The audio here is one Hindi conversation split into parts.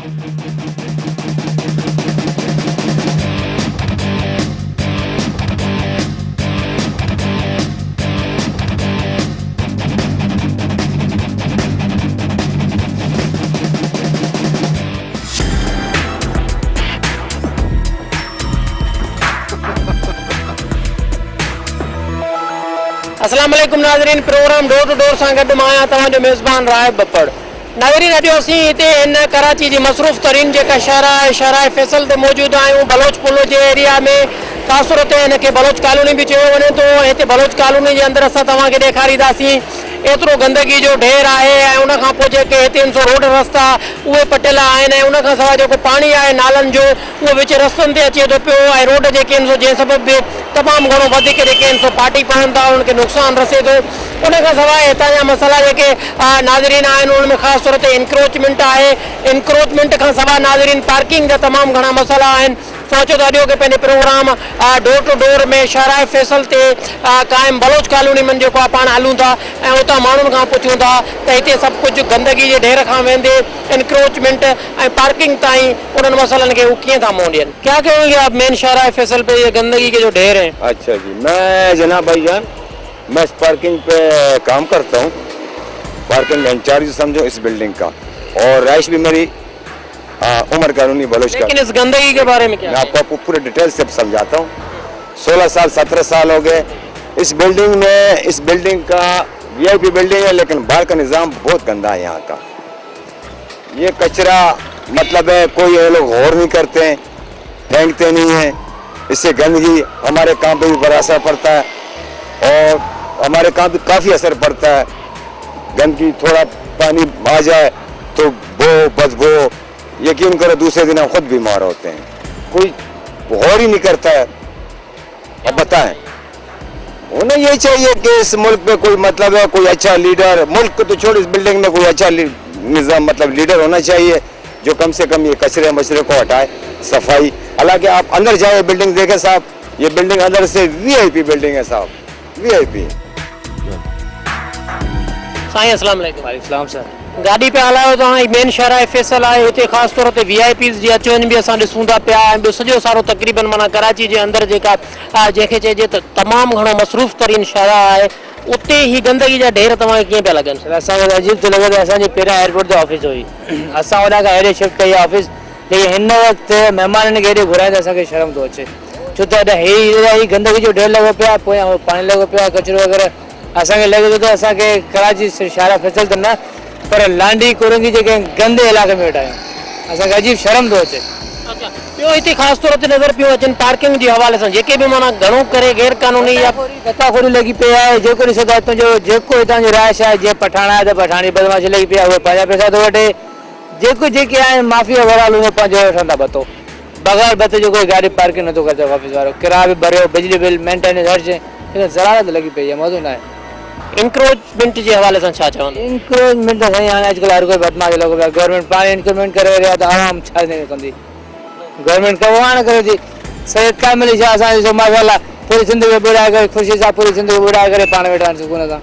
अस्सलाम वालेकुम नाज़रीन, प्रोग्राम डोर टू डोर सां गॾु मां आहियां तव्हांजो मेज़बान राहिब बप्पड़। नाज़रीन, अॼु असीं हिते हिन कराची जी मसरूफ़ तरीन जेका शहर आहे शहर फैसल ते मौजूदु आहियूं। बलोच पुल जे एरिया में ख़ासि तौर ते हिनखे बलोच कॉलोनी बि चयो वञे थो। हिते बलोच कॉलोनी जे अंदरि असां तव्हांखे ॾेखारींदासीं एतिरो गंदगी जो ढेर आहे ऐं उनखां पोइ जेके हिते रोड रस्ता उहे पटियल आहिनि ऐं उनखां सवाइ जेको पाणी आहे नालनि जो उहो विच रस्तनि ते अचे थो पियो ऐं रोड जेके आहिनि जंहिं सबबु बि तमामु घणो वधीक जेके आहिनि फाटी पवनि था, उनखे नुक़सानु रसे थो। उनखां सवाइ हितां जा मसइला जेके नाज़रीन आहिनि उनमें ख़ासि तौर ते इंक्रोचमेंट आहे। इंक्रोचमेंट खां सवाइ नाज़रीन पार्किंग जा तमामु घणा मसइला आहिनि। सोचो त अॼु के पंहिंजे प्रोग्राम डोर टू डोर में शहर फैसल ते क़ाइमु बलोच कॉलोनी में जेको आहे पाण हलूं था ऐं उतां माण्हुनि खां पुछूं था त हिते सभु कुझु गंदगी जे ढेर खां वेंदे इंक्रोचमेंट ऐं पार्किंग ताईं उन्हनि मसइलनि खे कीअं था मुंहुं ॾियनि। क्या कहेंगे आप मेन शहर फैसल पे ये गंदगी के जो ढेर है? अच्छा जी, मैं जनाब भाईजान मैं इस पार्किंग पे काम करता हूँ, पार्किंग इंचार्ज समझो इस बिल्डिंग का, और राइश भी मेरी उमर कॉलोनी बलोच का। लेकिन इस गंदगी के बारे में क्या? मैं आपको पूरे डिटेल से समझाता हूँ। 16 साल 17 साल हो गए इस बिल्डिंग में। इस बिल्डिंग का VIP बिल्डिंग है, लेकिन बाहर का निज़ाम बहुत गंदा है यहाँ का। ये कचरा मतलब है कोई ये लोग गौर नहीं करते हैं, फेंकते नहीं हैं। इससे गंदगी हमारे काम पे भी बड़ा असर पड़ता है और हमारे काम पे काफ़ी असर पड़ता है। गंदगी थोड़ा पानी आ जाए तो बदबू, यकीन करो दूसरे दिन हम खुद बीमार होते हैं। कोई गौर ही नहीं करता है। अब बताएं, उन्हें यही चाहिए कि इस मुल्क में कोई मतलब है कोई अच्छा लीडर, मुल्क को तो छोड़ इस बिल्डिंग में कोई अच्छा निज़ाम मतलब लीडर होना चाहिए जो कम से कम ये कचरे मचरे को हटाए, सफाई। हालांकि आप अंदर जाए बिल्डिंग देखे साहब, ये बिल्डिंग अंदर से VIP बिल्डिंग है साहब, VIP। साईं अस्सलाम वालेकुम। वालेकुम सर। गाड़ी पे हलायो तव्हां मेन शहर फैसल आहे, हिते ख़ासि तौर ते VIPs जी अच वञ बि असां ॾिसूं था पिया ऐं ॿियो सॼो सारो तक़रीबन माना कराची जे अंदरि जेका जंहिंखे चइजे त तमामु घणो मसरूफ़ तरीन शहर आहे, उते ही गंदगी जा ढेर तव्हांखे कीअं पिया लॻनि? सर असांखे अजीब थो लॻे त असांजी पहिरियां एयरपोर्ट ते ऑफिस हुई, असां होॾां खां हेॾे शिफ्ट कई ऑफिस, लेकिन हिन वक़्तु महिमाननि खे हेॾे घुराए त असांखे शर्म थो अचे, छो त ही गंदगी जो ढेर लॻो पियो आहे, पोयां पाणी लॻो पियो आहे, कचिरो वग़ैरह। असांखे लॻे थो त असांखे कराची शहर फैसल त न पर लांडी कुरंगी जेके गंदे इलाइक़े में वेठा आहियूं, असांखे अजीब शर्म थो अचे। ॿियो हिते ख़ासि तौर ते नज़र पियो अचनि पार्किंग जे हवाले सां जेके बि माना घणो करे गैर कानूनी या धक्काखोरी लॻी पई आहे। जेको ॾिसो था हितां जो जेको हितां जो राइश आहे, जीअं पठाण आहे त पठाणी बदमाशी लॻी पई आहे, उहे पंहिंजा पैसा थो वठे। जेको जेके आहिनि माफ़िया वराल उहे पंहिंजो वठनि था बतो, बग़ैर बते जो कोई गाड़ी पार्किंग नथो करे ऑफिस वारो, किराया बि भरियो, बिजली बिल मेंटेनेंस हर शइ, ज़रारत लॻी पई आहे, मज़ो न आहे। इंक्रोचमेंट जे हवाले सां छा चवंदा? इंक्रोचमेंट त साईं हाणे अॼुकल्ह हर कोई बदमाश लॻो पियो आहे। गवर्नमेंट पाण इंक्रोचमेंट करे रहिया त आवाम छा कंदी? गवर्नमेंट कमु न करे थी, सही का मिली छा? असां ॾिसो माशाल्लाह पूरी ज़िंदगी ॿुड़ाए करे ख़ुशी सां पूरी ज़िंदगी ॿुड़ाए करे पाण वेठा आहिनि सुकून सां।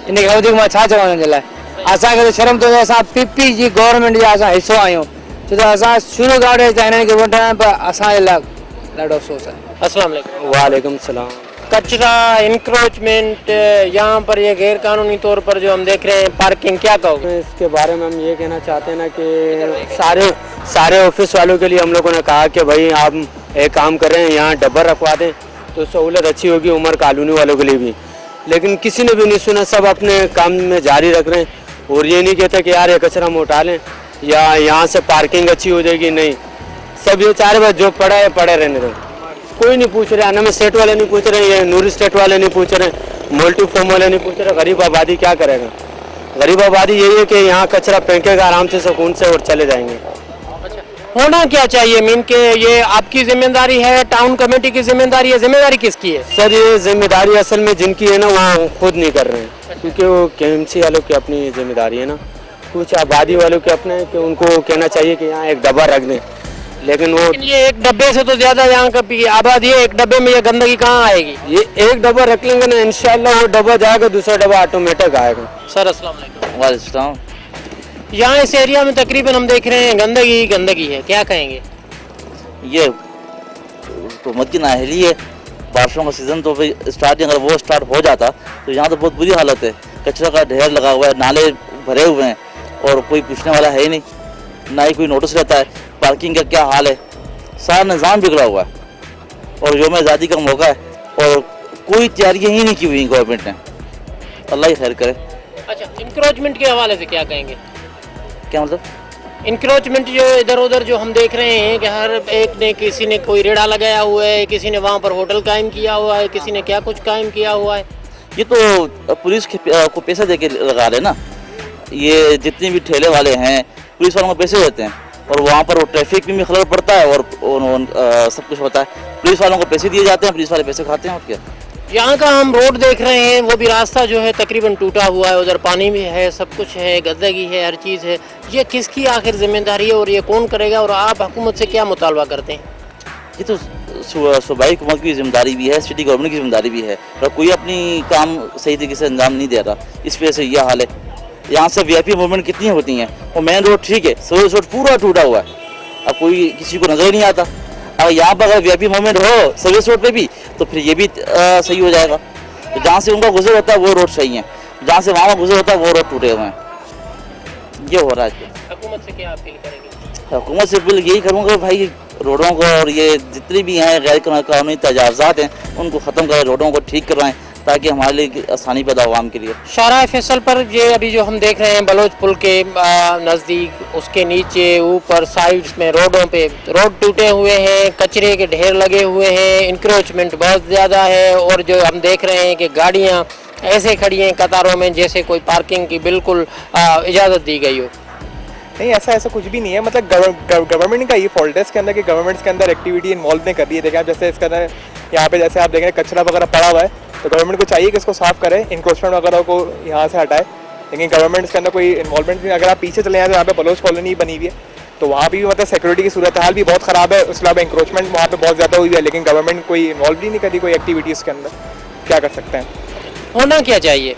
इन खां वधीक मां छा चवां हिन जे लाइ? असांखे त शर्म थो अचे, असां PP जी गवर्नमेंट जा असां हिसो आहियूं, छो त असां शुरू खां वठी हिननि खे वठंदा आहियूं, पर असांजे लाइ ॾाढो अफ़सोस आहे। अस्सलाम वालेकुम। वालेकुम सलाम। कचरा इंक्रोचमेंट यहाँ पर ये गैर कानूनी तौर पर जो हम देख रहे हैं पार्किंग, क्या कहोगे इसके बारे में? हम ये कहना चाहते हैं ना कि सारे ऑफिस वालों के लिए हम लोगों ने कहा कि भाई आप एक काम कर रहे हैं यहाँ डब्बा रखवा दें तो सहूलत अच्छी होगी उमर कॉलोनी वालों के लिए भी, लेकिन किसी ने भी नहीं सुना, सब अपने काम में जारी रख रहे हैं और ये नहीं कहते कि यार ये कचरा हम उठा लें या यहाँ से पार्किंग अच्छी हो जाएगी। नहीं, सब ये चार बार जो पड़ा है पड़े रहने दो, कोई नहीं पूछ रहे, अनाम स्टेट वाले नहीं पूछ रहे, ये नूरी स्टेट वाले नहीं पूछ रहे, मल्टी फॉर्म वाले नहीं पूछ रहे। गरीब आबादी क्या करेगा? गरीब आबादी यही है कि यहाँ कचरा फेंकेगा आराम से सुकून से और चले जाएंगे। होना क्या चाहिए? मीन के ये आपकी जिम्मेदारी है, टाउन कमेटी की जिम्मेदारी है, जिम्मेदारी किसकी है? सर ये जिम्मेदारी असल में जिनकी है ना वो खुद नहीं कर रहे हैं, क्योंकि वो KMC वालों की अपनी जिम्मेदारी है ना, कुछ आबादी वालों के अपने कि उनको कहना चाहिए कि यहाँ एक डब्बा रख दें, लेकिन वो ये एक डब्बे से तो ज्यादा यहाँ का आबादी है, एक डब्बे में ये गंदगी कहाँ आएगी? ये एक डब्बा रख लेंगे ना इंशाल्लाह वो डब्बा जाएगा, दूसरा डब्बा ऑटोमेटिक आएगा। सर अस्सलाम वालेकुम। वालेकुम। यहाँ इस एरिया में तकरीबन हम देख रहे हैं गंदगी गंदगी है, क्या कहेंगे? ये हुकूमत की नाअहली है। बारिशों का सीज़न तो भाई स्टार्ट, अगर वो स्टार्ट हो जाता तो यहाँ तो बहुत बुरी हालत है। कचरा का ढेर लगा हुआ है, नाले भरे हुए हैं और कोई पूछने वाला है ही नहीं, ना ही कोई नोटिस रहता है। पार्किंग का क्या हाल है, सारा निज़ाम बिगड़ा हुआ है और यौम आज़ादी का मौका है और कोई तैयारियाँ ही नहीं की हुई गवर्नमेंट ने। अल्लाह ही खैर करे। अच्छा, इंक्रोचमेंट के हवाले से क्या कहेंगे? क्या मतलब? इंक्रोचमेंट जो इधर उधर जो हम देख रहे हैं कि हर एक ने, किसी ने कोई रेड़ा लगाया हुआ है, किसी ने वहाँ पर होटल कायम किया हुआ है, किसी ने क्या कुछ कायम किया हुआ है। ये तो पुलिस को पैसा दे के लगा रहे ना। ये जितने भी ठेले वाले हैं पुलिस वालों को पैसे देते हैं और वहाँ पर वो ट्रैफिक में भी खलल पड़ता है और सब कुछ होता है। पुलिस वालों को पैसे दिए जाते हैं, पुलिस वाले पैसे खाते हैं और क्या। यहाँ का हम रोड देख रहे हैं, वो भी रास्ता जो है तकरीबन टूटा हुआ है, उधर पानी भी है, सब कुछ है, गंदगी है, हर चीज़ है। ये किसकी आखिर जिम्मेदारी है और ये कौन करेगा और आप हुकूमत से क्या मुतालबा करते हैं? ये तो सूबाई हुकूमत की जिम्मेदारी भी है, सिटी गवर्नमेंट की जिम्मेदारी भी है और कोई अपनी काम सही तरीके से अंजाम नहीं दे रहा, इस वजह से यह हाल है। यहाँ से वीआईपी मूवमेंट कितनी होती हैं, और मेन रोड ठीक है, सर्विस रोड पूरा टूटा हुआ है, अब कोई किसी को नजर ही नहीं आता। अगर यहाँ पर अगर वीआईपी मूवमेंट हो सर्विस रोड पे भी तो फिर ये भी सही हो जाएगा। तो जहाँ से उनका गुजर होता है वो रोड सही है, जहाँ से वहाँ गुजर होता है वो रोड टूटे हुए हैं। ये हो रहा है। हुकूमत से क्या अपील करेंगे? हुकूमत से अपील यही करूँगा भाई, रोडों को और ये जितनी भी हैं गैर कानूनी तजावज़ात हैं उनको ख़त्म करें, रोडों को ठीक करवाएं ताकि हमारे लिए आसानी पैदा हो आवाम के लिए। शाहराह फैसल पर ये अभी जो हम देख रहे हैं बलोच पुल के नज़दीक, उसके नीचे ऊपर साइड्स में रोडों पे रोड टूटे हुए हैं, कचरे के ढेर लगे हुए हैं, इंक्रोचमेंट बहुत ज़्यादा है और जो हम देख रहे हैं कि गाड़ियाँ ऐसे खड़ी हैं कतारों में जैसे कोई पार्किंग की बिल्कुल इजाज़त दी गई हो। नहीं, ऐसा कुछ भी नहीं है। मतलब गवर्नमेंट का ये फॉल्ट है इसके अंदर कि गवर्नमेंट के अंदर एक्टिविटी इन्वॉल्व नहीं कर रही है। देखें आप, जैसे इसके अंदर यहाँ पे जैसे आप देख रहे हैं कचरा वगैरह पड़ा हुआ है, तो गवर्नमेंट को चाहिए कि इसको साफ करे, इंक्रोचमेंट वगैरह को यहाँ से हटाए, लेकिन गवर्नमेंट इसके अंदर कोई इन्वॉल्वमेंट नहीं। अगर आप पीछे चले जाए तो यहाँ पे बलोच कॉलोनी बनी हुई है, तो वहाँ भी मतलब सिक्योरिटी की सूरत हाल भी बहुत ख़राब है, उसके अलावा इंक्रोचमेंट वहाँ पे बहुत ज़्यादा हुई है, लेकिन गवर्नमेंट कोई इन्वॉल्व ही नहीं करी कोई एक्टिविटी इसके अंदर। क्या कर सकते हैं? होना क्या चाहिए?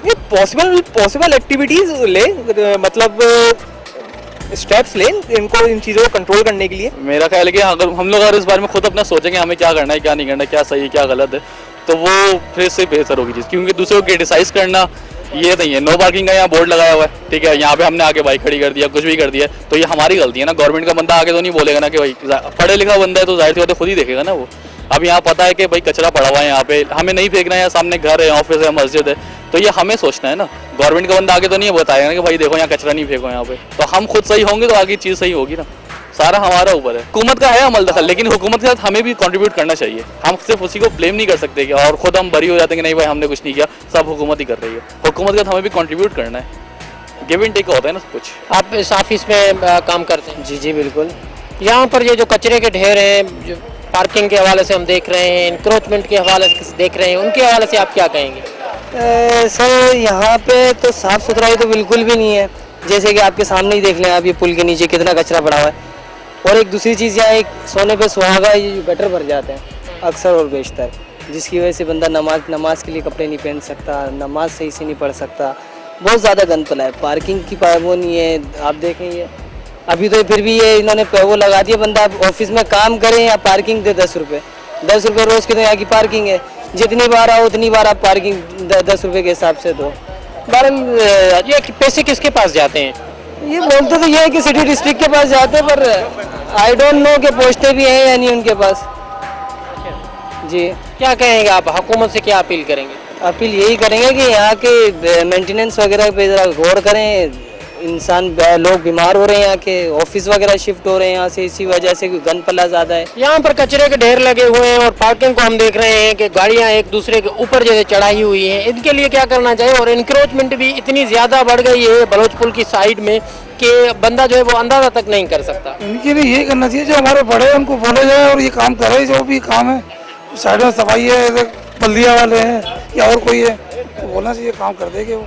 ये पॉसिबल एक्टिविटीज़ ले, मतलब स्टेप्स लें इनको, इन चीज़ों को कंट्रोल करने के लिए। मेरा ख्याल है कि अगर हम लोग अगर इस बारे में खुद अपना सोचेंगे हमें क्या करना है क्या नहीं करना है, क्या सही है क्या गलत है, तो वो फिर से बेहतर होगी चीज़। क्योंकि दूसरे को क्रिटिसाइज करना ये नहीं है। नो पार्किंग का यहाँ बोर्ड लगाया हुआ है, ठीक है, यहाँ पे हमने आके बाइक खड़ी कर दिया, कुछ भी कर दिया, तो ये हमारी गलती है ना। गवर्नमेंट का बंदा आके तो नहीं बोलेगा ना कि भाई, पढ़े लिखा बंदा है तो जाहिर सी बात है खुद ही देखेगा ना वो। अब यहाँ पता है कि भाई कचरा पड़ा हुआ है, यहाँ पे हमें नहीं फेंकना है, यहाँ सामने घर है, ऑफिस है, मस्जिद है, तो ये हमें सोचना है ना। गवर्नमेंट का बंदा आगे तो नहीं बताएगा ना कि भाई देखो यहाँ कचरा नहीं फेंको यहाँ पे, तो हम खुद सही होंगे तो आगे चीज़ सही होगी ना। सारा हमारा ऊपर है। हुकूमत का है अमल दखल, लेकिन हुकूमत के साथ हमें भी कंट्रीब्यूट करना चाहिए। हम सिर्फ उसी को ब्लेम नहीं कर सकते कि और खुद हम बरी हो जाते हैं कि नहीं भाई हमने कुछ नहीं किया, सब हुकूमत ही कर रही है। हुकूमत के साथ हमें भी कंट्रीब्यूट करना है, गिव एंड टेक होता है ना सब कुछ। आप इस ऑफिस में काम करते हैं? जी जी बिल्कुल। यहाँ पर ये जो कचरे के ढेर हैं, जो पार्किंग के हवाले से हम देख रहे हैं, इंक्रोचमेंट के हवाले से देख रहे हैं, उनके हवाले से आप क्या कहेंगे? सर यहाँ पे तो साफ़ सुथराई तो बिल्कुल भी नहीं है। जैसे कि आपके सामने ही देख लें आप, ये पुल के नीचे कितना कचरा पड़ा हुआ है। और एक दूसरी चीज़, यहाँ एक सोने पे सुहागा, ये गटर भर जाते हैं अक्सर और बेशतर, जिसकी वजह से बंदा नमाज के लिए कपड़े नहीं पहन सकता, नमाज सही से नहीं पढ़ सकता। बहुत ज़्यादा गंद पला है, पार्किंग की वो नहीं है। आप देखें ये अभी तो फिर भी ये इन्होंने वो लगा दिया, बंदा ऑफिस में काम करे या पार्किंग दे 10 रुपये रोज़ की, तो यहाँ की पार्किंग है, जितनी बार आओ उतनी बार आप पार्किंग 10 रुपये के हिसाब से दो। बहरहाल ये पैसे किसके पास जाते हैं? ये बोलते तो ये है कि सिटी डिस्ट्रिक्ट के पास जाते हैं, पर आई डोंट नो कि पहुँचते भी हैं या नहीं उनके पास। जी, क्या कहेंगे आप, हुकूमत से क्या अपील करेंगे? अपील यही करेंगे कि यहाँ के मेंटेनेंस वगैरह पे ज़रा गौर करें। इंसान लोग बीमार हो रहे हैं, यहाँ के ऑफिस वगैरह शिफ्ट हो रहे हैं यहाँ से, इसी वजह से गंद पला ज़्यादा है। यहाँ पर कचरे के ढेर लगे हुए हैं और पार्किंग को हम देख रहे हैं कि गाड़ियाँ एक दूसरे के ऊपर जैसे चढ़ाई हुई हैं। इनके लिए क्या करना चाहिए? और इंक्रोचमेंट भी इतनी ज़्यादा बढ़ गई है बलोच पुल की साइड में कि बंदा जो है वो अंदाज़ा तक नहीं कर सकता। इनके लिए यही करना चाहिए, जो हमारे बड़े हैं उनको बोले जाए और ये काम करे, जो भी काम है साइड में सफाई है, बल्दिया वाले हैं या और कोई है, तो बोलना चाहिए काम कर देंगे वो,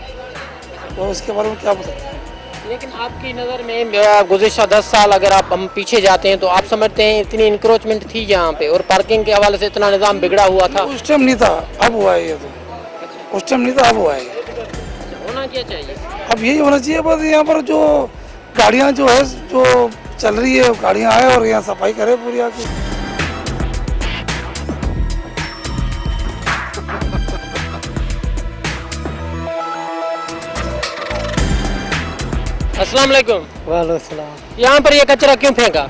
और उसके बारे में क्या बोल सकते हैं। लेकिन आपकी नज़र में गुज़िश्ता 10 साल अगर आप हम पीछे जाते हैं तो आप समझते हैं इतनी इंक्रोचमेंट थी यहाँ पे और पार्किंग के हवाले से इतना निज़ाम बिगड़ा हुआ था? उस टाइम नहीं था, अब हुआ है ये, तो उस टाइम नहीं था अब हुआ है। होना क्या चाहिए? अब अब यही होना चाहिए बस, यहाँ पर जो गाड़ियाँ जो है जो चल रही है गाड़ियाँ आए और यहाँ सफाई करे पूरी आके। अस्सलाम वालेकुम। वालेकुम सलाम। यहाँ पर ये कचरा क्यों फेंका?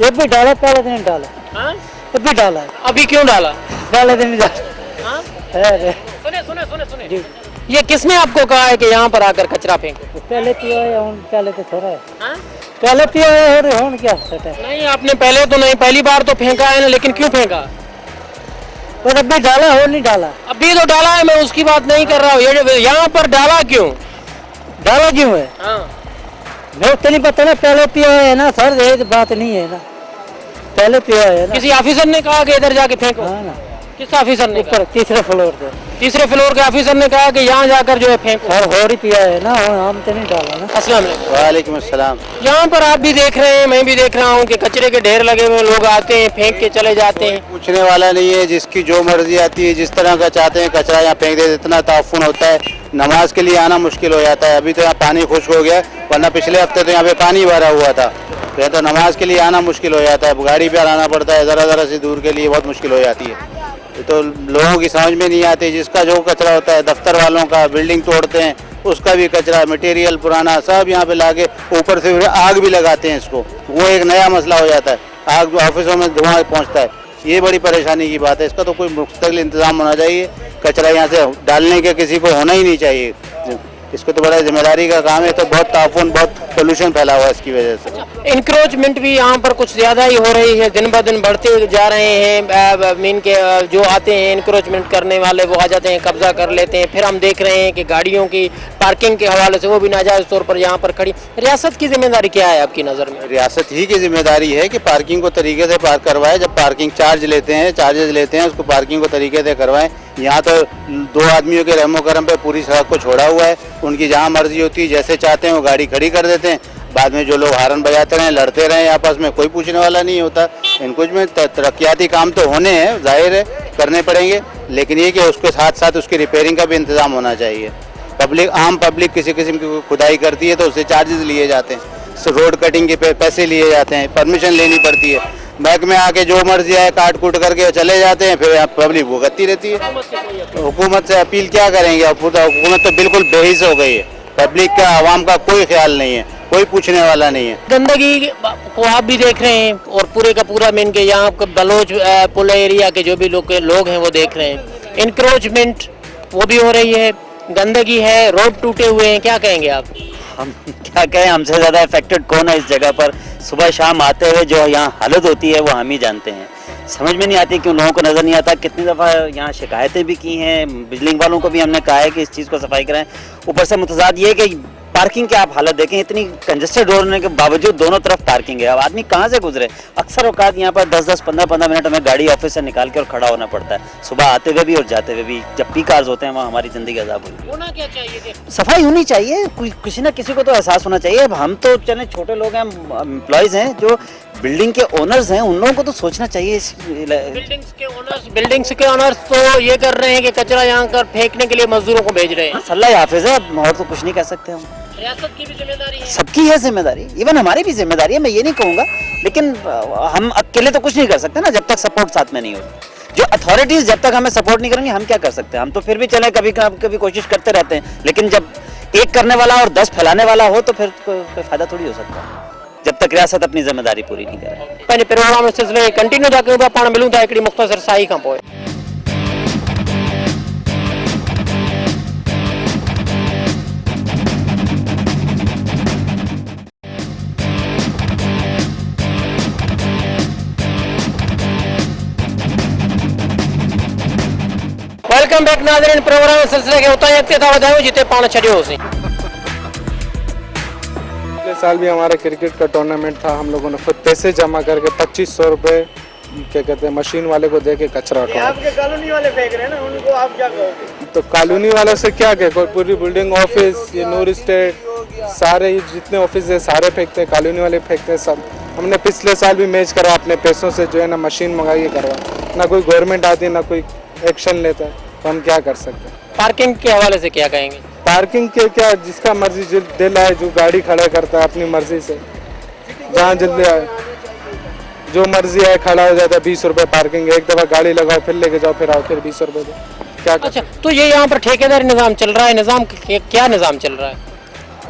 ये भी डाला, पहले दिन डाला, हाँ? ये भी डाला, अभी क्यों डाला? पहले दिन डाला। हाँ? अरे सुने सुने सुने सुने, ये किसने आपको कहा है कि यहाँ पर आकर कचरा फेंको? पहले पिया है, पहले तो थोड़ा है, हाँ? पहले पिया है और क्या है? नहीं, आपने पहले तो नहीं, पहली बार तो फेंका है ना, लेकिन क्यों फेंका? पर अभी डाला हो नहीं डाला? अभी तो डाला है, मैं उसकी बात नहीं कर रहा हूँ। ये यहाँ पर डाला क्यों? डाला क्यों है? हाँ। मैं तो नहीं पता ना, पहले पिया है ना सर, ये बात नहीं है ना, पहले पिया है ना। किसी ऑफिसर ने कहा कि इधर जाके फेंको? हाँ ना, किस ऑफिसर ने कहा? ऊपर तीसरे फ्लोर पे, तीसरे फ्लोर के ऑफिसर ने कहा कि यहाँ जाकर जो है फेंको। और ही पिया है ना, हम तो नहीं डाला ना। अस्सलाम वालेकुम। वालेकुम अस्सलाम। यहाँ पर आप भी देख रहे हैं, मैं भी देख रहा हूँ कि कचरे के ढेर लगे हुए, लोग आते हैं फेंक के चले जाते हैं। पूछने वाला नहीं है, जिसकी जो मर्जी आती है, जिस तरह का चाहते हैं कचरा यहाँ फेंक देते, इतना ताफुन होता है, नमाज के लिए आना मुश्किल हो जाता है। अभी तो यहाँ पानी खुश्क हो गया, वरना पिछले हफ्ते तो यहाँ पे पानी भरा हुआ था, तो यहाँ तो नमाज के लिए आना मुश्किल हो जाता है, गाड़ी पे आना पड़ता है, ज़रा से दूर के लिए बहुत मुश्किल हो जाती है। तो लोगों की समझ में नहीं आती, जिसका जो कचरा होता है, दफ्तर वालों का, बिल्डिंग तोड़ते हैं उसका भी कचरा, मटेरियल पुराना सब यहाँ पे लाके ऊपर से आग भी लगाते हैं इसको, वो एक नया मसला हो जाता है, आग ऑफिसों में धुआं पहुँचता है, ये बड़ी परेशानी की बात है। इसका तो कोई मुस्तकिल इंतजाम होना चाहिए, कचरा यहाँ से डालने के किसी को होना ही नहीं चाहिए, इसको तो बड़ा जिम्मेदारी का काम है। तो बहुत ताफुन, बहुत पोल्यूशन फैला हुआ है इसकी वजह से। इंक्रोचमेंट भी यहाँ पर कुछ ज़्यादा ही हो रही है, दिन ब दिन बढ़ते जा रहे हैं। मीन के जो आते हैं इंक्रोचमेंट करने वाले, वो आ जाते हैं, कब्जा कर लेते हैं। फिर हम देख रहे हैं कि गाड़ियों की पार्किंग के हवाले से वो भी नाजायज़ तौर पर यहाँ पर खड़ी। रियासत की जिम्मेदारी क्या है आपकी नज़र में? रियासत ही की जिम्मेदारी है कि पार्किंग को तरीके से पार्क करवाए, जब पार्किंग चार्जेज लेते हैं उसको पार्किंग को तरीके से करवाएं। यहाँ तो दो आदमियों के रहमो करम पे पूरी सड़क को छोड़ा हुआ है, उनकी जहाँ मर्जी होती है, जैसे चाहते हैं वो गाड़ी खड़ी कर देते हैं, बाद में जो लोग हारन बजाते रहें, लड़ते रहें आपस में, कोई पूछने वाला नहीं होता। इनको में तरक्याती काम तो होने हैं, जाहिर है करने पड़ेंगे, लेकिन ये कि उसके साथ साथ उसकी रिपेयरिंग का भी इंतजाम होना चाहिए। आम पब्लिक किसी किस्म की खुदाई करती है तो उससे चार्जेस लिए जाते हैं, रोड कटिंग के पैसे लिए जाते हैं, परमिशन लेनी पड़ती है, बैंक में आके जो मर्जी आए काट कूट करके चले जाते हैं, फिर पब्लिक भुगतती रहती है। हुकूमत से अपील क्या करेंगे, हुकूमत तो बिल्कुल बेहिस हो गई है, पब्लिक का, आवाम का कोई ख्याल नहीं है, कोई पूछने वाला नहीं है। गंदगी को आप भी देख रहे हैं और पूरे का पूरा मीन के यहाँ बलोच पुल एरिया के जो भी लोग हैं वो देख रहे हैं। इंक्रोचमेंट वो भी हो रही है, गंदगी है, रोड टूटे हुए हैं, क्या कहेंगे आप? हम क्या कहें, हमसे ज़्यादा इफेक्टेड कौन है इस जगह पर? सुबह शाम आते हुए जो यहाँ हालत होती है वो हम ही जानते हैं। समझ में नहीं आती, क्यों लोगों को नज़र नहीं आता। कितनी दफ़ा यहाँ शिकायतें भी की हैं, बिल्डिंग वालों को भी हमने कहा है कि इस चीज़ को सफाई कराएं। ऊपर से मुतजाद ये कि पार्किंग की आप हालत देखें, इतनी कंजेस्टेड रोड होने के बावजूद दोनों तरफ पार्किंग है। अब आदमी कहाँ से गुजरे? अक्सर औकात यहाँ पर 10-10, 15-15 मिनट हमें गाड़ी ऑफिस से निकाल के और खड़ा होना पड़ता है, सुबह आते हुए भी और जाते हुए भी। जब पीक आवर्स होते हैं वहाँ हमारी ज़िंदगी अज़ाब हुई। होना क्या चाहिए? सफाई होनी चाहिए, किसी ना किसी को तो एहसास होना चाहिए। अब हम तो चले छोटे लोग हैं, एम्प्लॉयज़ हैं, जो बिल्डिंग के ओनर्स हैं, उन लोगों को तो सोचना चाहिए। बिल्डिंग्स के ओनर्स तो ये कर रहे हैं कि कचरा यहाँ कर फेंकने के लिए मजदूरों को भेज रहे हैं। अल्लाह हाफिज है, और तो कुछ नहीं कह सकते हम। रियासत की भी जिम्मेदारी है, सबकी है जिम्मेदारी, इवन हमारी भी जिम्मेदारी है, मैं ये नहीं कहूँगा, लेकिन हम अकेले तो कुछ नहीं कर सकते ना, जब तक सपोर्ट साथ में नहीं होगी। जो अथॉरिटीज़ जब तक हमें सपोर्ट नहीं करेंगे, हम क्या कर सकते हैं? हम तो फिर भी चले कभी कोशिश करते रहते हैं, लेकिन जब एक करने वाला और 10 फैलाने वाला हो तो फिर कोई फायदा थोड़ी हो सकता है, जब तक रियासत अपनी जिम्मेदारी पूरी नहीं करे। पंहिंजे प्रोग्राम सिलसिले कंटिन्यू था कयूं, पाण मिलूं था हिकिड़ी मुख़्तसर साई खां पोइ। वेलकम बैक नाज़रीन, प्रोग्राम सिलसिले के उतां अॻिते था वधायूं जिते पाण छॾियो होसीं। पिछले साल भी हमारा क्रिकेट का टूर्नामेंट था, हम लोगों ने खुद पैसे जमा करके 2500 रुपये क्या कहते हैं मशीन वाले को दे के कचरा उठाया। आपके कॉलोनी वाले फेंक रहे हैं ना, उनको आप क्या कहोगे? तो कॉलोनी वालों से क्या कहे, कोई पूरी बिल्डिंग, ऑफिस, ये नूर स्टेट, सारे जितने ऑफिस है सारे फेंकते हैं, कॉलोनी वाले फेंकते हैं सब। हमने पिछले साल भी मैच करा अपने पैसों से, जो है ना मशीन मंगाई के करवा, ना कोई गवर्नमेंट आती है ना कोई एक्शन लेता है, तो हम क्या कर सकते हैं? पार्किंग के हवाले से क्या कहेंगे? पार्किंग के क्या, जिसका मर्जी दिल आए जो गाड़ी खड़ा करता है अपनी मर्जी से, जहाँ जल्दी आए जो मर्जी आए खड़ा हो जाता है। 20 रुपए पार्किंग, एक दफा गाड़ी लगाओ फिर लेके जाओ फिर आओ फिर 20 रुपए दो, क्या अच्छा, तो ये यहाँ पर ठेकेदारी निज़ाम चल रहा है, निज़ाम क्या निज़ाम चल रहा है?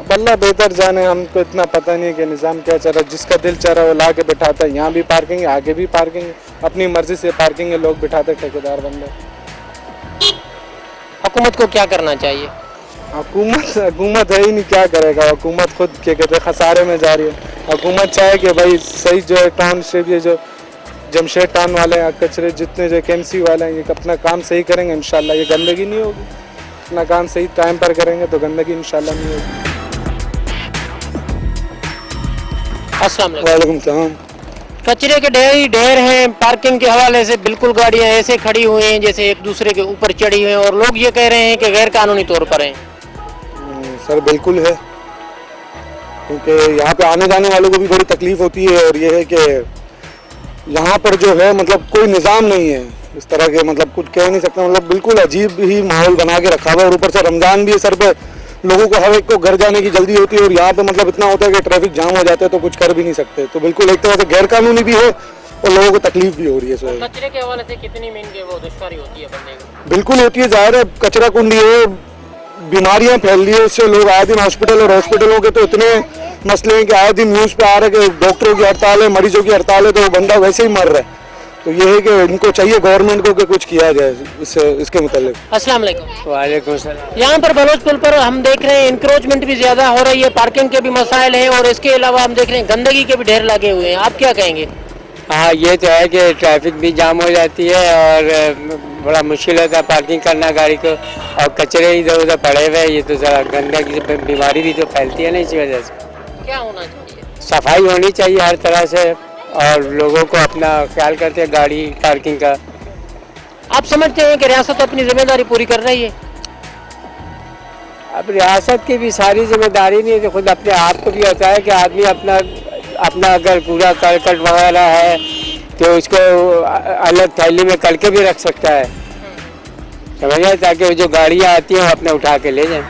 बल्ला बेहतर जाने, हमको इतना पता नहीं है कि निज़ाम क्या चल रहा है। जिसका दिल चाह रहा है वो ला के बैठाता है, यहाँ भी पार्किंग है आगे भी पार्किंग है, अपनी मर्जी से पार्किंग है, लोग बिठाते ठेकेदार बंदे। हुकूमत को क्या करना चाहिए? हुकूमत है ही नहीं, क्या करेगा हुकूमत, खुद क्या कहते हैं खसारे में जा रही है। हुकूमत चाहे कि भाई सही जो है टाउनशिप, ये जो जमशेद टाउन वाले हैं, कचरे जितने जो KMC वाले हैं, ये अपना काम सही करेंगे इंशाल्लाह ये गंदगी नहीं होगी। अपना काम सही टाइम पर करेंगे तो गंदगी इंशाल्लाह नहीं होगी। अस्सलाम वालेकुम सलाम। कचरे के ढेर हैं, पार्किंग के हवाले से बिल्कुल गाड़ियां ऐसे खड़ी हुई हैं जैसे एक दूसरे के ऊपर चढ़ी हुई हैं, और लोग ये कह रहे हैं कि गैर कानूनी तौर पर हैं। सर बिल्कुल है, क्योंकि यहाँ पे आने जाने वालों को भी बड़ी तकलीफ होती है, और ये है कि यहाँ पर जो है मतलब कोई निज़ाम नहीं है इस तरह के, मतलब कुछ कह नहीं सकते, मतलब बिल्कुल अजीब ही माहौल बना के रखा हुआ है। और ऊपर से रमज़ान भी है सर पे, लोगों को हर एक को घर जाने की जल्दी होती है, और यहाँ पे मतलब इतना होता है कि ट्रैफिक जाम हो जाता है तो कुछ कर भी नहीं सकते। तो बिल्कुल एक तरह से गैर कानूनी भी है और लोगों को तकलीफ भी हो रही है। सर कचरे के हवाले से कितनी मीन के वो दुश्वारी होती है बंदे को? बिल्कुल होती है, जाहिर है कचरा कुंडी है, बीमारियां फैल रही है उससे, लोग आए दिन हॉस्पिटल, और हॉस्पिटलों के तो इतने मसले हैं कि आए दिन न्यूज़ पे आ रहा है कि डॉक्टरों की हड़ताल है, मरीजों की हड़ताल है, तो वो बंदा वैसे ही मर रहा है। तो ये है कि इनको चाहिए गवर्नमेंट को कि कुछ किया जाए इसके मुतालिक। अस्सलाम वालेकुम। वालेकुम सलाम। यहाँ पर बलोच पुल पर हम देख रहे हैं इंक्रोचमेंट भी ज्यादा हो रही है, पार्किंग के भी मसाइल हैं, और इसके अलावा हम देख रहे हैं गंदगी के भी ढेर लगे हुए हैं। आप क्या कहेंगे? हाँ ये तो है कि ट्रैफिक भी जाम हो जाती है और बड़ा मुश्किल होता है पार्किंग करना गाड़ी को, और कचरे इधर उधर पड़े हुए हैं, ये तो ज़रा गंदगी से बीमारी भी तो फैलती है ना, इसी वजह से क्या होना चाहिए? सफाई होनी चाहिए हर तरह से, और लोगों को अपना ख्याल करते हैं गाड़ी पार्किंग का। आप समझते हैं कि रियासत अपनी जिम्मेदारी पूरी कर रही है? अब रियासत की भी सारी जिम्मेदारी नहीं है, तो खुद अपने आप को भी होता है कि आदमी अपना अगर पूरा करकट वगैरह है तो उसको अलग थैली में करके भी रख सकता है, समझ आए, ताकि जो गाड़ियाँ आती हैं वो अपने उठा के ले जाएं।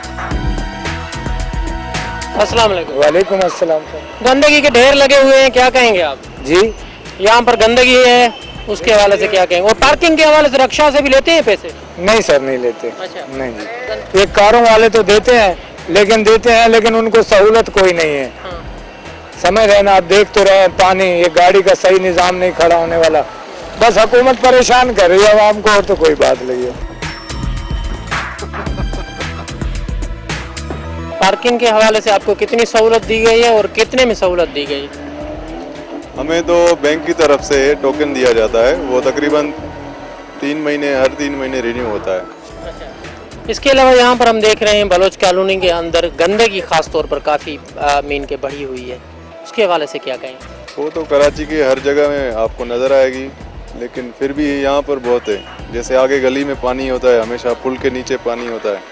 अस्सलाम वालेकुम। वालेकुम अस्सलाम। गंदगी के ढेर लगे हुए हैं, क्या कहेंगे आप? जी यहाँ पर गंदगी है, उसके हवाले से क्या कहेंगे? और पार्किंग के हवाले से रक्षा से भी लेते हैं पैसे? नहीं सर नहीं लेते। अच्छा। नहीं जी, ये कारों वाले तो देते हैं लेकिन उनको सहूलत कोई नहीं है। हाँ। समझ रहे ना, आप देख तो रहे हैं पानी, ये गाड़ी का सही निज़ाम नहीं खड़ा होने वाला, बस हुकूमत परेशान कर रही है आवाम को, और तो कोई बात नहीं है। पार्किंग के हवाले से आपको कितनी सहूलत दी गई है और कितने में सहूलत दी गई? हमें तो बैंक की तरफ से टोकन दिया जाता है, वो तकरीबन 3 महीने, हर 3 महीने रिन्यू होता है। इसके अलावा यहाँ पर हम देख रहे हैं बलोच कॉलोनी के अंदर गंदगी खास तौर पर काफ़ी मीन के बढ़ी हुई है, उसके हवाले से क्या कहें? वो तो कराची की हर जगह में आपको नज़र आएगी, लेकिन फिर भी यहाँ पर बहुत है। जैसे आगे गली में पानी होता है, हमेशा पुल के नीचे पानी होता है,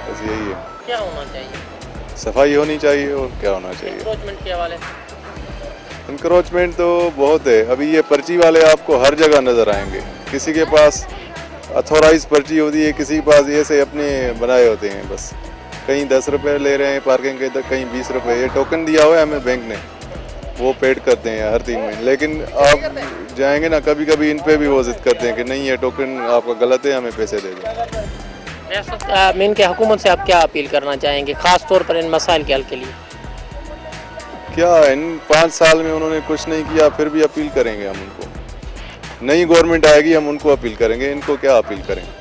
बस यही है। क्या होना चाहिए? सफाई होनी चाहिए, और क्या होना चाहिए? इंक्रोचमेंट के हवाले से? इंक्रोचमेंट तो बहुत है। अभी ये पर्ची वाले आपको हर जगह नज़र आएंगे, किसी के पास अथोराइज पर्ची होती है, किसी के पास ऐसे अपने बनाए होते हैं, बस कहीं 10 रुपये ले रहे हैं पार्किंग के, तो कहीं 20 रुपये। ये टोकन दिया हुआ है हमें बैंक ने, वो पेड करते हैं हर 3 महीने। लेकिन आप जाएंगे ना, कभी कभी इन पे भी वो जिद करते हैं कि नहीं ये टोकन आपका गलत है, हमें पैसे दे दो। मीन के हुकूमत से आप क्या अपील करना चाहेंगे खास तौर पर इन मसाइल के हल के लिए? क्या इन 5 साल में उन्होंने कुछ नहीं किया, फिर भी अपील करेंगे हम उनको। नई गवर्नमेंट आएगी, हम उनको अपील करेंगे, इनको क्या अपील करेंगे,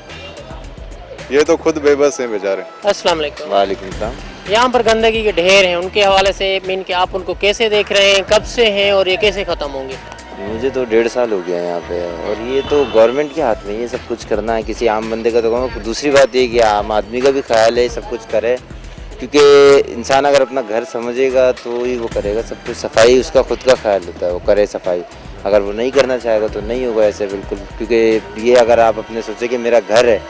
ये तो खुद बेबस हैं बेचारे। अस्सलाम वालेकुम। वालेकुम सलाम। यहाँ पर गंदगी के ढेर हैं, उनके हवाले से मीन के आप उनको कैसे देख रहे हैं, कब से हैं और ये कैसे ख़त्म होंगे? मुझे तो 1.5 साल हो गया यहाँ पे, और ये तो गवर्नमेंट के हाथ में ये सब कुछ करना है, किसी आम बंदे का तो कहूँ। दूसरी बात ये कि आम आदमी का भी ख्याल है सब कुछ करे, क्योंकि इंसान अगर अपना घर समझेगा तो ही वो करेगा सब कुछ। सफाई उसका खुद का ख्याल होता है, वो करे सफाई। अगर वो नहीं करना चाहेगा तो नहीं होगा ऐसे बिल्कुल, क्योंकि ये अगर आप अपने सोचे कि मेरा घर है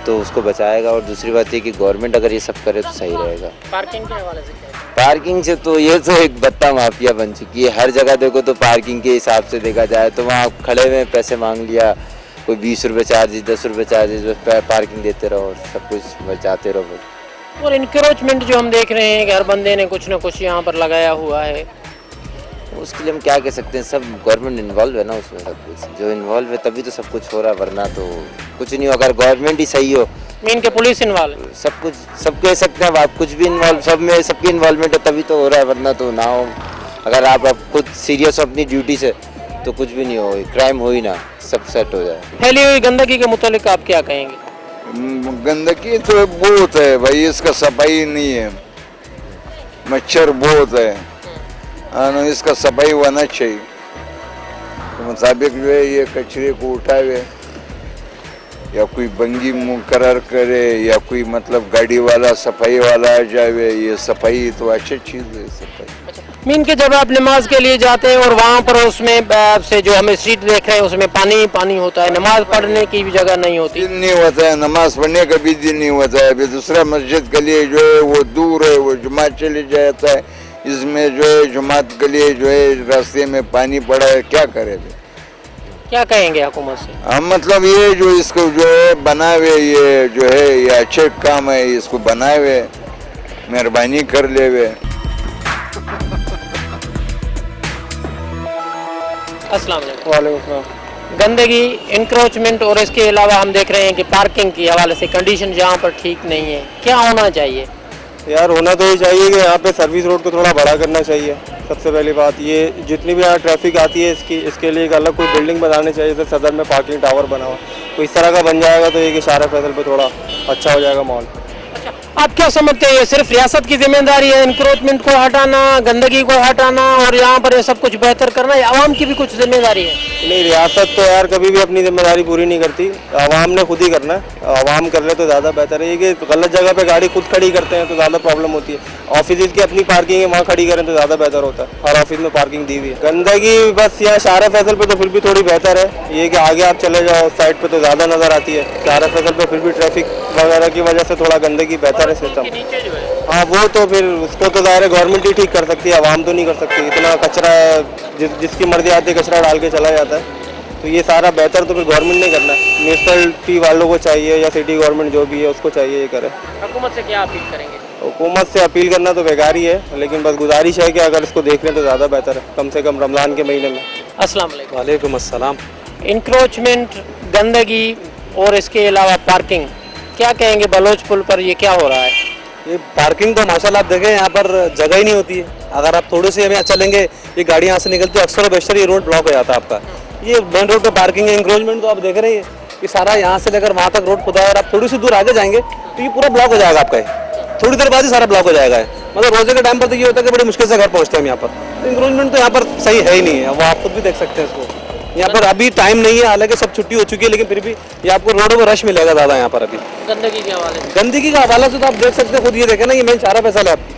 तो उसको बचाएगा। और दूसरी बात ये कि गवर्नमेंट अगर ये सब करे तो सही रहेगा। पार्किंग के हवाले से क्या? पार्किंग से तो ये तो एक बत्ता माफिया बन चुकी है, हर जगह देखो तो पार्किंग के हिसाब से देखा जाए तो वहाँ खड़े हुए पैसे मांग लिया, कोई 20 रुपये चार्जेस, 10 रुपये चार्जेस, बस पार्किंग देते रहो और सब कुछ बचाते रहो। और इंक्रोचमेंट जो हम देख रहे हैं कि हर बंदे ने कुछ ना कुछ यहाँ पर लगाया हुआ है, उसके लिए हम क्या कह सकते हैं, सब गवर्नमेंट इन्वॉल्व है ना उसमें, सब कुछ जो इन्वॉल्व है तभी तो सब कुछ हो रहा है, वरना तो कुछ नहीं हो। अगर गवर्नमेंट ही सही हो, मीन के पुलिस इन्वॉल्व, सब कुछ सब कह सकते हैं, आप कुछ भी इन्वॉल्व, सब में सबकी इन्वॉल्वमेंट है तभी तो हो रहा है, वरना तो ना हो। अगर आप खुद सीरियस हो अपनी ड्यूटी से तो कुछ भी नहीं हो, क्राइम हो ही ना, सब सेट हो जाए। फैली हुई गंदगी के मुतालिक आप क्या कहेंगे? गंदगी तो बहुत है भाई, इसका सफाई नहीं है, मच्छर बहुत है, इसका सफाई होना चाहिए। तो मुताबिक जो है ये कचरे को उठावे या कोई बंगी मुकर्रर करे या कोई मतलब गाड़ी वाला सफाई वाला आ जावे, ये सफाई तो अच्छी चीज़ है सफाई। मीन के जब आप नमाज के लिए जाते हैं और वहाँ पर उसमें से जो हमें स्ट्रीट देख रहे हैं उसमें पानी पानी होता है, नमाज पढ़ने की भी जगह नहीं होती, दिन नहीं होता है, नमाज पढ़ने का भी दिन नहीं होता है। अभी दूसरा मस्जिद के लिए जो है वो दूर है, वो जुमात चले जाता है, इसमें जो है जुमात के लिए जो है रास्ते में पानी पड़ा है, क्या करे? क्या कहेंगे हुकूमत से? हम मतलब ये जो इसको जो है बनावे, ये जो है ये अच्छे काम है, इसको बनावे, मेहरबानी कर लेवे। अस्सलाम वालेकुम। गंदगी, इंक्रोचमेंट और इसके अलावा हम देख रहे हैं कि पार्किंग के हवाले से कंडीशन जहाँ पर ठीक नहीं है, क्या होना चाहिए? यार होना तो ये चाहिए कि यहाँ पे सर्विस रोड को थोड़ा बड़ा करना चाहिए। सबसे पहली बात ये, जितनी भी यहाँ ट्रैफिक आती है इसके लिए एक अलग कोई बिल्डिंग बनानी चाहिए, जैसे सदर में पार्किंग टावर बना हुआ, तो इस तरह का बन जाएगा तो ये कि शारा फैसल पे थोड़ा अच्छा हो जाएगा माहौल। आप क्या समझते हैं, ये सिर्फ रियासत की जिम्मेदारी है इंक्रोचमेंट को हटाना, गंदगी को हटाना और यहाँ पर ये सब कुछ बेहतर करना, या आवाम की भी कुछ जिम्मेदारी है? नहीं, रियासत तो यार कभी भी अपनी जिम्मेदारी पूरी नहीं करती, आवाम ने खुद ही करना है। आवाम कर ले तो ज़्यादा बेहतर है। ये कि गलत जगह पे गाड़ी खुद खड़ी करते हैं तो ज़्यादा प्रॉब्लम होती है। ऑफिस की अपनी पार्किंग है, वहाँ खड़ी करें तो ज़्यादा बेहतर होता है। हर ऑफिस में पार्किंग दी हुई है। गंदगी बस यहाँ शारा फैसल पे तो फिर भी थोड़ी बेहतर है, ये कि आगे आप चले जाओ साइड पे तो ज़्यादा नज़र आती है। शारा फैसल पे फिर भी ट्रैफिक वगैरह की वजह से थोड़ा गंदगी बेहतर है सिस्टम। हाँ, वो तो फिर उसको तो ज़ाहिर है गवर्नमेंट ही ठीक कर सकती है, आवाम तो नहीं कर सकती। इतना कचरा जिसकी मर्जी आती है कचरा डाल के चला जाता है, तो ये सारा बेहतर तो फिर गवर्नमेंट ने करना है। म्यूनसिपलिटी वालों को चाहिए या सिटी गवर्नमेंट जो भी है उसको चाहिए ये करे। हुकूमत से क्या अपील करेंगे? हुकूमत से अपील करना तो बेकार ही है, लेकिन बस गुजारिश है कि अगर इसको देख लें तो ज़्यादा बेहतर है, कम से कम रमज़ान के महीने में। अस्सलाम वालेकुम। वालेकुम अस्सलाम। इंक्रोचमेंट, गंदगी और इसके अलावा पार्किंग, क्या कहेंगे बलोच पुल पर ये क्या हो रहा है? ये पार्किंग तो माशाल्लाह आप देखें यहाँ पर जगह ही नहीं होती है। अगर आप थोड़े से यहाँ चलेंगे, ये गाड़ी यहाँ से निकलती है, अक्सर और बेशतर ये रोड ब्लॉक हो जाता है आपका। ये मेन रोड पे पार्किंग है, इंक्रोचमेंट तो आप देख रहे हैं कि सारा यहाँ से लेकर वहाँ तक रोड खुदा है, और आप थोड़ी सी दूर आगे जाएंगे तो ये पूरा ब्लॉक हो जाएगा आपका, थोड़ी देर बाद ही सारा ब्लॉक हो जाएगा। मतलब रोजे के टाइम पर तो ये होता है कि बड़ी मुश्किल से घर पहुँचते हैं यहाँ पर। तो इंक्रोचमेंट तो यहाँ पर सही है ही नहीं है, वो आप खुद भी देख सकते हैं इसको। यहाँ पर अभी टाइम नहीं है, हालांकि सब छुट्टी हो चुकी है, लेकिन फिर भी ये आपको रोडों पर रश मिलेगा ज़्यादा यहाँ पर अभी। गंदगी के हवाले से, गंदगी का हवाला से तो आप देख सकते हैं खुद, ये देखें ना, ये मेन चारा फैसल है आपकी,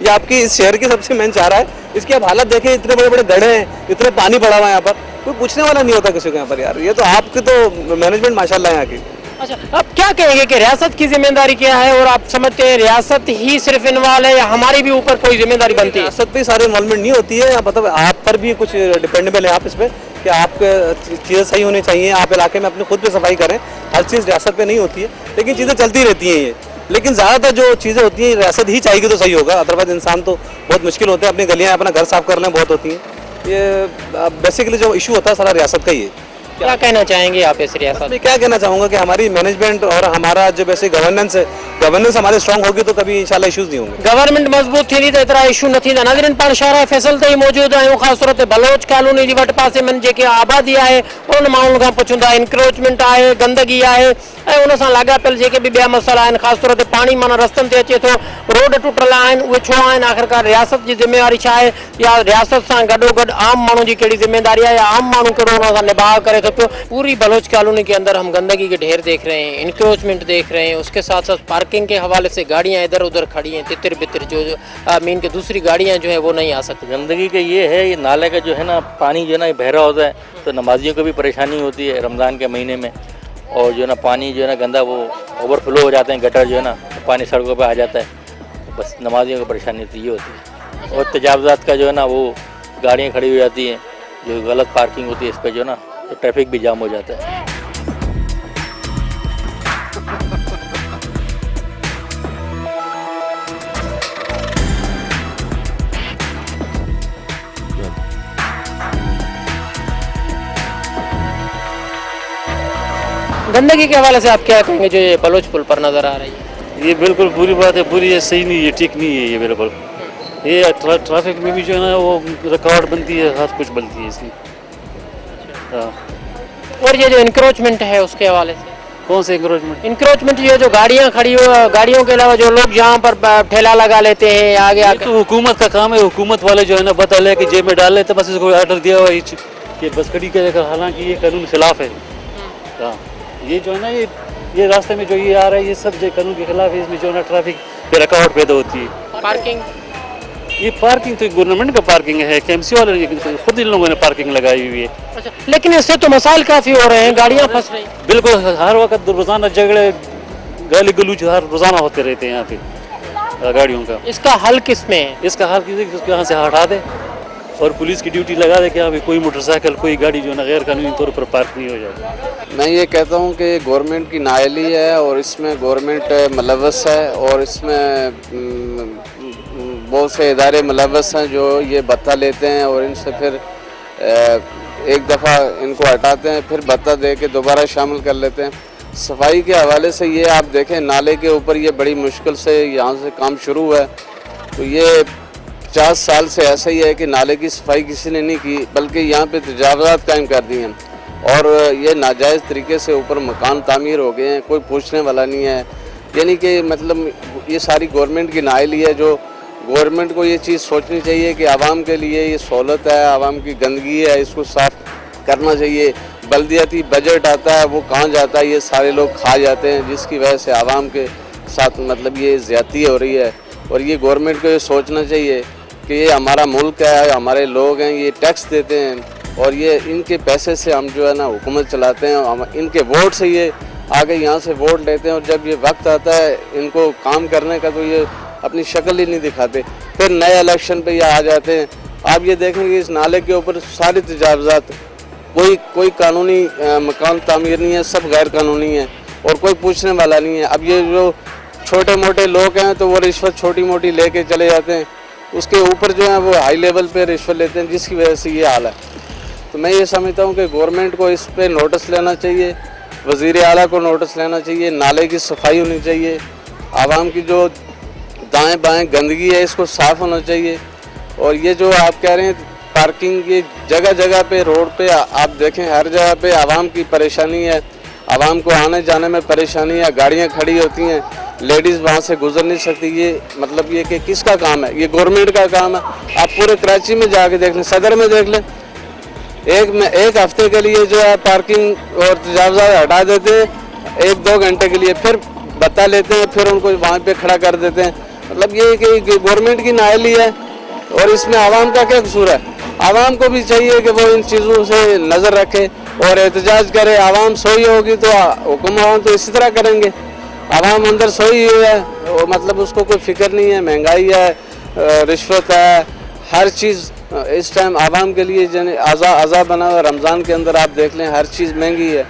ये आपकी इस शहर की सबसे मेन चारा है। इसकी आप हालत देखें, इतने बड़े बड़े गड्ढे हैं, इतने पानी पड़ा हुआ है यहाँ पर, कोई पूछने वाला नहीं होता किसी को यहाँ पर। यार ये तो आपकी तो मैनेजमेंट माशाल्लाह यहाँ की। अच्छा, अब क्या कहेंगे कि रियासत की जिम्मेदारी क्या है, और आप समझते हैं रियासत ही सिर्फ इन्वॉल्व है या हमारी भी ऊपर कोई जिम्मेदारी बनती है? रियासत पे सारे इन्वॉल्वमेंट नहीं होती है, मतलब आप पर भी कुछ डिपेंडेबल है आप इस पर कि आपके चीज़ें सही होनी चाहिए, आप इलाके में अपने खुद पे सफाई करें। हर चीज़ रियासत पे नहीं होती है, लेकिन चीज़ें चलती रहती हैं ये। लेकिन ज़्यादातर जो चीज़ें होती हैं रियासत ही चाहिए तो सही होगा, अदरवाइज इंसान तो बहुत मुश्किल होते हैं, अपनी गलियाँ अपना घर साफ करना बहुत होती हैं। ये बेसिकली जो इशू होता है सारा रियासत का ही है। क्या कहना चाहेंगे आप इस रियासत में? क्या कहना चाहूँगा कि हमारी मैनेजमेंट और हमारा जो वैसे गवर्नेंस है, गवर्नेंस हमारे स्ट्रॉन्ग होगी तो कभी इंशाल्लाह इश्यूज नहीं होंगे। गवर्नमेंट मजबूत थी तो इतना इशू न थी। नाज़रीन, पाण शारा फैसल ते मौजूद आहियूं, ख़ासि तौर ते बलोच कॉलोनी जी वटि पासे में जेके आबादी आहे उन माण्हुनि खां पुछंदा, इंक्रोचमेंट आहे, गंदगी आहे ऐं उन सां लाॻापियल जेके बि ॿिया मसइला आहिनि, ख़ासि तौर ते पाणी माना रस्तनि ते अचे थो, रोड टुटल आहिनि, उहे छो आहिनि? आख़िरकार रियासत जी ज़िम्मेवारी छा आहे, या रियासत सां गॾोगॾु आम माण्हू जी कहिड़ी ज़िम्मेदारी आहे, या आम माण्हू कहिड़ो उन सां निभाव करे थो पियो? पूरी बलोच कॉलोनी के अंदर हम गंदगी के ढेर देख रहे हैं, इंक्रोचमेंट देख रहे हैं, उसके साथ साथ पार्किंग के हवाले से गाड़ियाँ इधर उधर खड़ी हैं, तितर बितर, जो मीन के दूसरी गाड़ियाँ जो है वो नहीं आ सकती। गंदगी का ये है, ये नाले का जो है ना पानी जो है ना बहरा होता है, तो नमाजियों को भी परेशानी होती है रमज़ान के महीने में, और जो है ना पानी जो है ना गंदा वो ओवरफ्लो हो जाते हैं, गटर जो है ना पानी सड़कों पे आ जाता है, तो बस नमाजियों को परेशानी तो ये होती है। और तजावज़ात का जो है ना वो गाड़ियाँ खड़ी हो जाती हैं, जो गलत पार्किंग होती है इस पर जो है ना तो ट्रैफिक भी जाम हो जाता है। गंदगी के हवाले से आप क्या कहेंगे जो ये बलोच पुल पर नजर आ रही है? ये बिल्कुल बुरी बात है, बुरी है, सही नहीं है, ठीक नहीं है ये बिल्कुल। ये ट्रैफिक में भी जो है ना वो रुकावट बनती है, हर कुछ बनती है इसकी। हाँ। और ये जो इंक्रोचमेंट है उसके हवाले से? कौन से इंक्रोचमेंट? इंक्रोचमेंट ये जो गाड़ियाँ खड़ी हो, गाड़ियों के अलावा जो लोग यहाँ पर ठेला लगा लेते हैं आगे आके। तो हुकूमत का काम है, हुकूमत वाले जो है ना बता ले कि जेब में डाल लेते, बस इसको ऑर्डर दिया हुआ है कि बस खड़ी करेगा, हालांकि ये कानून खिलाफ है। हाँ, ये जो है ना ये रास्ते में जो ये आ रहा है ये सब जो कानून के खिलाफ है, इसमें जो है ना ट्रैफिक पे रुकावट पैदा होती है। पार्किंग, ये पार्किंग तो गवर्नमेंट का पार्किंग है, KMC वाले खुद इन लोगों ने पार्किंग लगाई हुई है। अच्छा, लेकिन इससे तो मसाइल काफी हो रहे हैं, गाड़ियाँ फंस रही। बिल्कुल, हर वक्त रोजाना झगड़े गाली गलूज हर रोजाना होते रहते हैं यहाँ पे गाड़ियों का। इसका हल किस में है? इसका हल किसी यहाँ से हटा दे और पुलिस की ड्यूटी लगा दे कि यहाँ पे कोई मोटरसाइकिल कोई गाड़ी जो है ना गैर कानूनी तौर पर पार्क नहीं हो जाए। मैं ये कहता हूँ कि गवर्नमेंट की नाअहली है और इसमें गवर्नमेंट मुलव्वस है और इसमें बहुत से इदारे मुलव्वस हैं जो ये भत्ता लेते हैं और इनसे फिर एक दफ़ा इनको हटाते हैं, फिर भत्ता दे के दोबारा शामिल कर लेते हैं। सफाई के हवाले से ये आप देखें, नाले के ऊपर ये बड़ी मुश्किल से यहाँ से काम शुरू हुआ है, तो ये 50 साल से ऐसा ही है कि नाले की सफाई किसी ने नहीं की, बल्कि यहाँ पे तजावज़ात कायम कर दिए हैं और ये नाजायज़ तरीके से ऊपर मकान तामीर हो गए हैं, कोई पूछने वाला नहीं है। यानी कि मतलब ये सारी गवर्नमेंट की नाअहली है। जो गवर्नमेंट को ये चीज़ सोचनी चाहिए कि आवाम के लिए ये सहूलत है, आवाम की गंदगी है, इसको साफ़ करना चाहिए। बल्दियाती बजट आता है वो कहाँ जाता है, ये सारे लोग खा जाते हैं, जिसकी वजह से आवाम के साथ मतलब ये ज़्यादती हो रही है। और ये गवर्नमेंट को ये सोचना चाहिए कि ये हमारा मुल्क है, हमारे लोग हैं, ये टैक्स देते हैं और ये इनके पैसे से हम जो है ना हुकूमत चलाते हैं, हम इनके वोट से ये आगे यहाँ से वोट लेते हैं और जब ये वक्त आता है इनको काम करने का तो ये अपनी शक्ल ही नहीं दिखाते, फिर नए इलेक्शन पे ये आ जाते हैं। आप ये देखेंगे इस नाले के ऊपर सारी तजावज़ात, कोई कानूनी मकान तामीर नहीं है, सब गैर कानूनी है और कोई पूछने वाला नहीं है। अब ये जो छोटे मोटे लोग हैं तो वो रिश्वत छोटी मोटी लेके चले जाते हैं, उसके ऊपर जो है वो हाई लेवल पे रिश्वत लेते हैं, जिसकी वजह से ये हाल है। तो मैं ये समझता हूँ कि गवर्नमेंट को इस पे नोटिस लेना चाहिए, वज़ीर आला को नोटिस लेना चाहिए, नाले की सफाई होनी चाहिए, आवाम की जो दाएं बाएं गंदगी है इसको साफ़ होना चाहिए। और ये जो आप कह रहे हैं पार्किंग, ये जगह जगह पे रोड पे आप देखें हर जगह पे आवाम की परेशानी है, आवाम को आने जाने में परेशानी है, गाड़ियाँ खड़ी होती हैं, लेडीज़ वहाँ से गुजर नहीं सकती। ये मतलब ये कि किसका काम है? ये गवर्नमेंट का काम है। आप पूरे कराची में जाके देख लें, सदर में देख लें, एक हफ्ते के लिए जो है पार्किंग और तजावज़ात हटा देते हैं 1-2 घंटे के लिए, फिर बता लेते हैं, फिर उनको वहाँ पे खड़ा कर देते हैं। मतलब ये कि गवर्नमेंट की नाअहली है और इसमें आवाम का क्या कसूर है? आवाम को भी चाहिए कि वो इन चीज़ों से नज़र रखे और एहतजाज करे। आवाम सोई होगी तो हुक्मरान तो इसी तरह करेंगे। आवाम अंदर सोई हुई है और मतलब उसको कोई फिक्र नहीं है, महंगाई है, रिश्वत है, हर चीज़ इस टाइम आवाम के लिए जन अज़ा बना हुआ। रमज़ान के अंदर आप देख लें हर चीज़ महंगी है,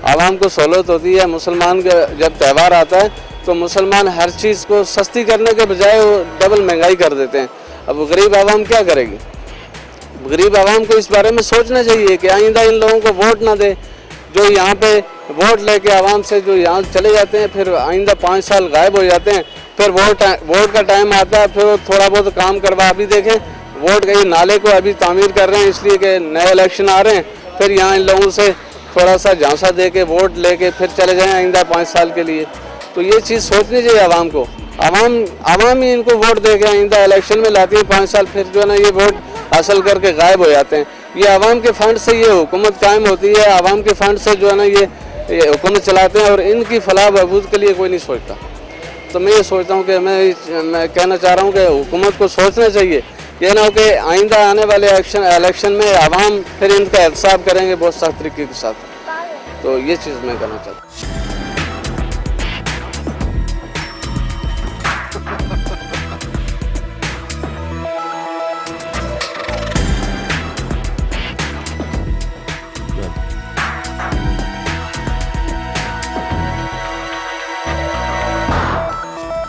आवाम को सहूलत होती है। मुसलमान का जब त्यौहार आता है तो मुसलमान हर चीज़ को सस्ती करने के बजाय वो डबल महंगाई कर देते हैं। अब गरीब आवाम क्या करेगी? गरीब आवाम को इस बारे में सोचना चाहिए कि आइंदा इन लोगों को वोट ना दे, जो यहाँ पे वोट लेके आवाम से जो यहाँ चले जाते हैं, फिर आइंदा 5 साल गायब हो जाते हैं, फिर वोट का टाइम आता है, फिर वो थोड़ा बहुत काम करवा। अभी देखें वोट के नाले को अभी तामीर कर रहे हैं इसलिए कि नए इलेक्शन आ रहे हैं, फिर यहाँ इन लोगों से थोड़ा सा झांसा दे के वोट लेके फिर चले जाएँ आइंदा 5 साल के लिए। तो ये चीज़ सोचनी चाहिए आवाम को। आवाम ही इनको वोट दे के आइंदा इलेक्शन में लाती है 5 साल, फिर जो है ना ये वोट हासिल करके गायब हो जाते हैं। ये आवाम के फंड से ये हुकूमत कायम होती है, आवाम के फंड से जो है ना ये हुकूमत चलाते हैं और इनकी फलाह बहबूद के लिए कोई नहीं सोचता। तो मैं ये सोचता हूँ कि मैं कहना चाह रहा हूँ कि हुकूमत को सोचना चाहिए, ये ना हो कि आइंदा आने वाले इलेक्शन में आवाम फिर इनका एहतसाब करेंगे बहुत सख्त तरीके के साथ। तो ये चीज़ मैं कहना चाहता हूँ।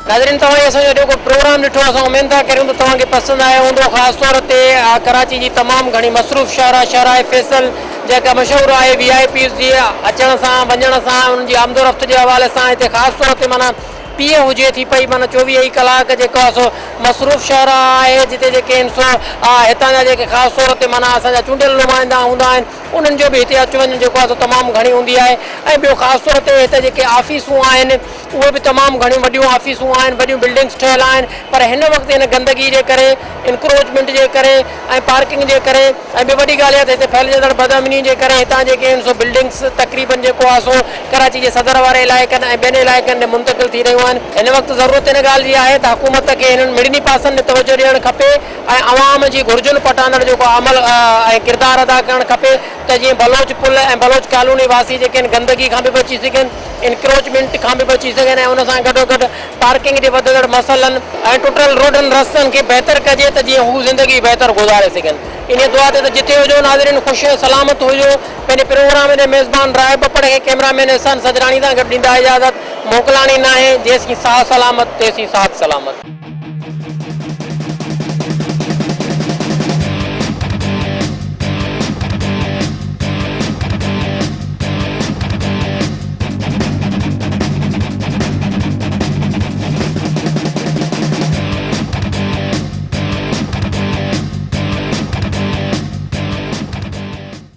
नाज़रीन तव्हां असांजो जेको प्रोग्राम ॾिठो असां उमेद था करियूं त तव्हांखे पसंदि आयो हूंदो। ख़ासि तौर ते कराची जी तमामु घणी मसरूफ़ शहर आहे, शहर फैसल जेका मशहूरु आहे VIP जी अचण सां वञण सां उन्हनि जी आमदोरफ़्त जे हवाले सां हिते ख़ासि तौर ते माना पीउ हुजे थी पई, माना 24 कलाक जेको आहे सो मसरूफ़ शहर आहे जिते जेके आहिनि सो हितां जा जेके ख़ासि तौर ते माना असांजा चूंडियल नुमाइंदा हूंदा आहिनि उन्हनि जो बि हिते अचु वञु जेको आहे सो तमामु घणी हूंदी आहे। ऐं ॿियो ख़ासि तौर ते हिते जेके ऑफिसूं आहिनि उहे बि तमामु घणियूं वॾियूं ऑफिसूं आहिनि, वॾियूं बिल्डिंग्स ठहियल आहिनि, पर हिन वक़्तु हिन गंदगी जे करे, इंक्रोचमेंट जे करे ऐं पार्किंग जे करे ऐं ॿी वॾी ॻाल्हि आहे त हिते फैलिजंदड़ बदअमनी जे करे हितां जेके आहिनि सो बिल्डिंग्स तक़रीबन जेको आहे सो कराची जे सदर वारे इलाइक़नि ऐं ॿियनि इलाइक़नि में मुंतक़िल थी रहियूं आहिनि। हिन वक़्तु ज़रूरत हिन ॻाल्हि जी आहे त हुकूमत खे हिननि मिड़नी पासनि ते तवजो ॾियणु खपे ऐं अवाम जी घुर्जुनि पटाईंदड़ जेको अमल ऐं किरदारु अदा करणु खपे त जीअं बलोच पुल ऐं बलोच कॉलोनी वासी जेके आहिनि गंदगी खां बि बची सघनि, इंक्रोचमेंट खां बि बची सघनि ऐं उन सां गॾोगॾु पार्किंग जे वधंदड़ मसइलनि ऐं टुटल रोडनि रस्तनि खे बहितर कजे त जीअं हू ज़िंदगी बहितर गुज़ारे सघनि। इन दुआ ते त जिते हुजो नाज़रीन ख़ुशि सलामत हुजो। पंहिंजे प्रोग्राम जे मेज़बान राय बपड़ खे कैमरामैन एहसान सजरानी सां गॾु ॾींदा इजाज़त। मोकिलानी न आहे जेसीं साह सलामत तेसीं साथ सलामत।